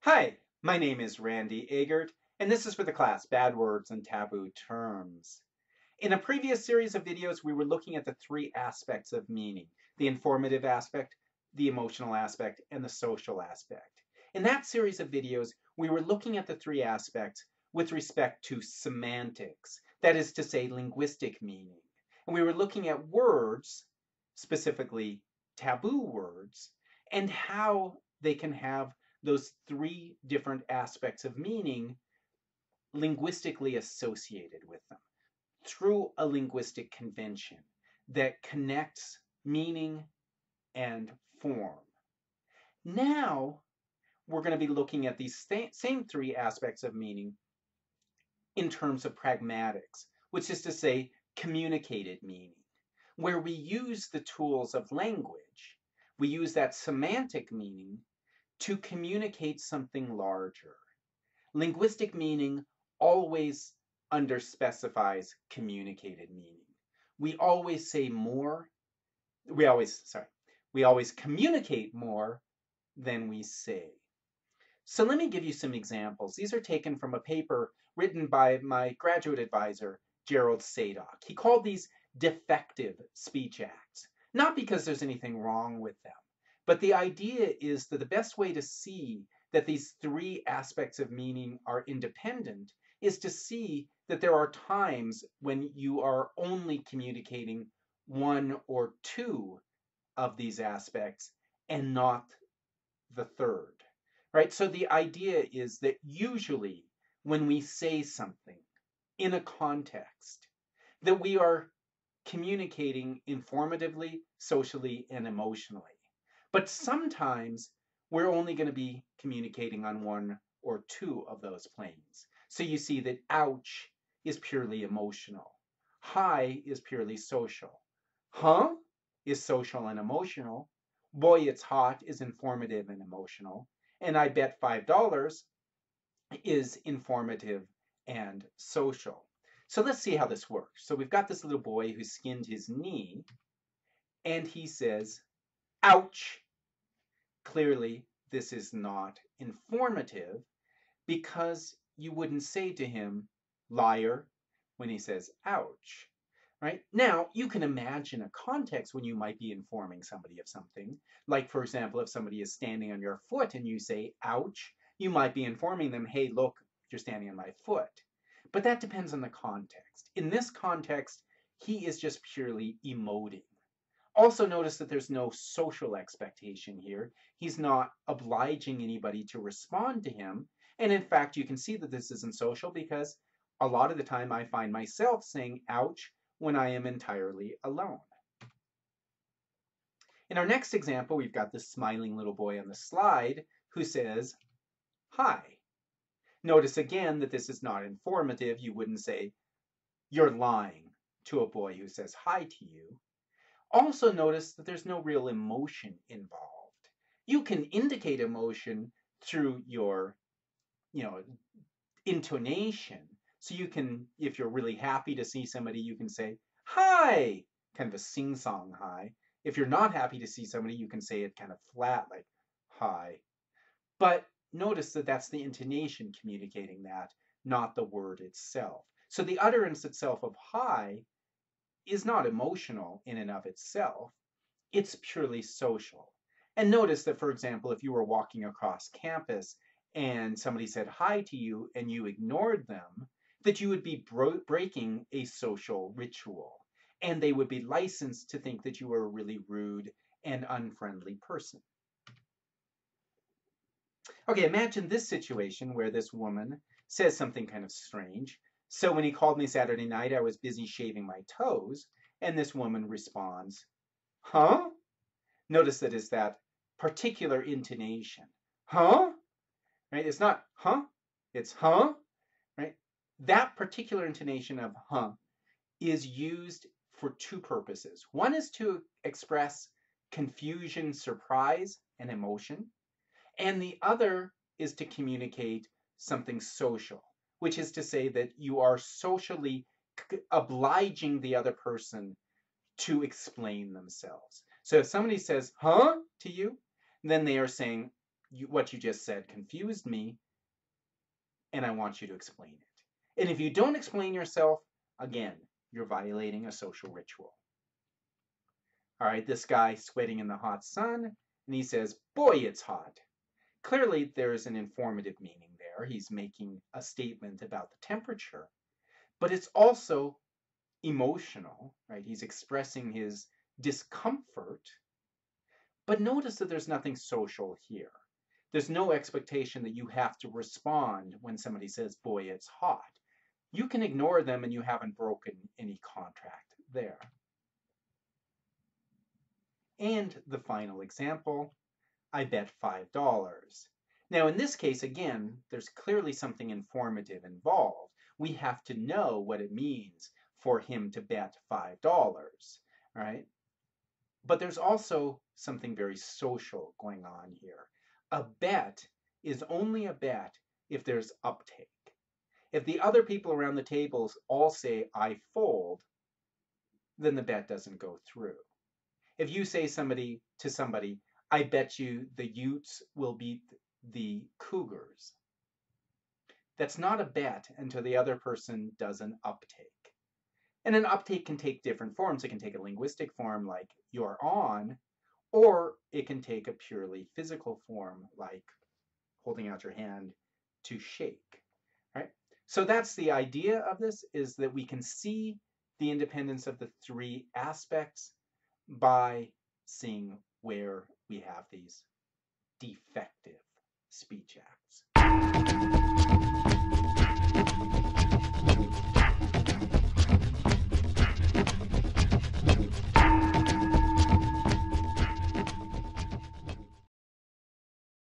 Hi, my name is Randy Agert, and this is for the class Bad Words and Taboo Terms. In a previous series of videos, we were looking at the three aspects of meaning: the informative aspect, the emotional aspect, and the social aspect. In that series of videos, we were looking at the three aspects with respect to semantics, that is to say, linguistic meaning. And we were looking at words, specifically taboo words, and how they can have those three different aspects of meaning linguistically associated with them through a linguistic convention that connects meaning and form. Now, we're going to be looking at these same three aspects of meaning in terms of pragmatics, which is to say, communicated meaning, where we use the tools of language. We use that semantic meaning to communicate something larger. Linguistic meaning always underspecifies communicated meaning. We always say more, we always communicate more than we say. So let me give you some examples. These are taken from a paper written by my graduate advisor, Gerald Sadock. He called these defective speech acts, not because there's anything wrong with them, but the idea is that the best way to see that these three aspects of meaning are independent is to see that there are times when you are only communicating one or two of these aspects and not the third, right? So the idea is that usually when we say something in a context, that we are communicating informatively, socially, and emotionally. But sometimes we're only going to be communicating on one or two of those planes. So you see that ouch is purely emotional. Hi is purely social. Huh is social and emotional. Boy, it's hot is informative and emotional. And I bet $5 is informative and social. So let's see how this works. So we've got this little boy who skinned his knee, and he says, ouch. Clearly, this is not informative because you wouldn't say to him, liar, when he says, ouch, right? Now, you can imagine a context when you might be informing somebody of something. Like, for example, if somebody is standing on your foot and you say, ouch, you might be informing them, hey, look, you're standing on my foot. But that depends on the context. In this context, he is just purely emoting. Also notice that there's no social expectation here. He's not obliging anybody to respond to him. And in fact, you can see that this isn't social because a lot of the time I find myself saying ouch when I am entirely alone. In our next example, we've got this smiling little boy on the slide who says, hi. Notice again that this is not informative. You wouldn't say, you're lying to a boy who says hi to you. Also notice that there's no real emotion involved. You can indicate emotion through your, intonation. So you can, if you're really happy to see somebody, you can say, hi, kind of a sing-song hi. If you're not happy to see somebody, you can say it kind of flat, like hi. But notice that that's the intonation communicating that, not the word itself. So the utterance itself of hi is not emotional in and of itself. It's purely social. And notice that, for example, if you were walking across campus and somebody said hi to you and you ignored them, that you would be breaking a social ritual. And they would be licensed to think that you were a really rude and unfriendly person. Okay, imagine this situation where this woman says something kind of strange. So when he called me Saturday night, I was busy shaving my toes, and this woman responds, huh? Notice that it's that particular intonation. Huh? Right? It's not huh, it's huh, right? That particular intonation of huh is used for two purposes. One is to express confusion, surprise, and emotion. And the other is to communicate something social, which is to say that you are socially obliging the other person to explain themselves. So if somebody says, huh, to you, then they are saying, what you just said confused me, and I want you to explain it. And if you don't explain yourself, again, you're violating a social ritual. All right, this guy sweating in the hot sun, and he says, boy, it's hot. Clearly, there's an informative meaning there. He's making a statement about the temperature, but it's also emotional, right? He's expressing his discomfort, but notice that there's nothing social here. There's no expectation that you have to respond when somebody says, boy, it's hot. You can ignore them and you haven't broken any contract there. And the final example, I bet $5. Now, in this case, again, there's clearly something informative involved. We have to know what it means for him to bet $5, right? But there's also something very social going on here. A bet is only a bet if there's uptake. If the other people around the tables all say, I fold, then the bet doesn't go through. If you say to somebody, I bet you the Utes will beat the Cougars, that's not a bet until the other person does an uptake. And an uptake can take different forms. It can take a linguistic form like you're on, or it can take a purely physical form like holding out your hand to shake. Right? So that's the idea of this, is that we can see the independence of the three aspects by seeing where we have these defective speech acts.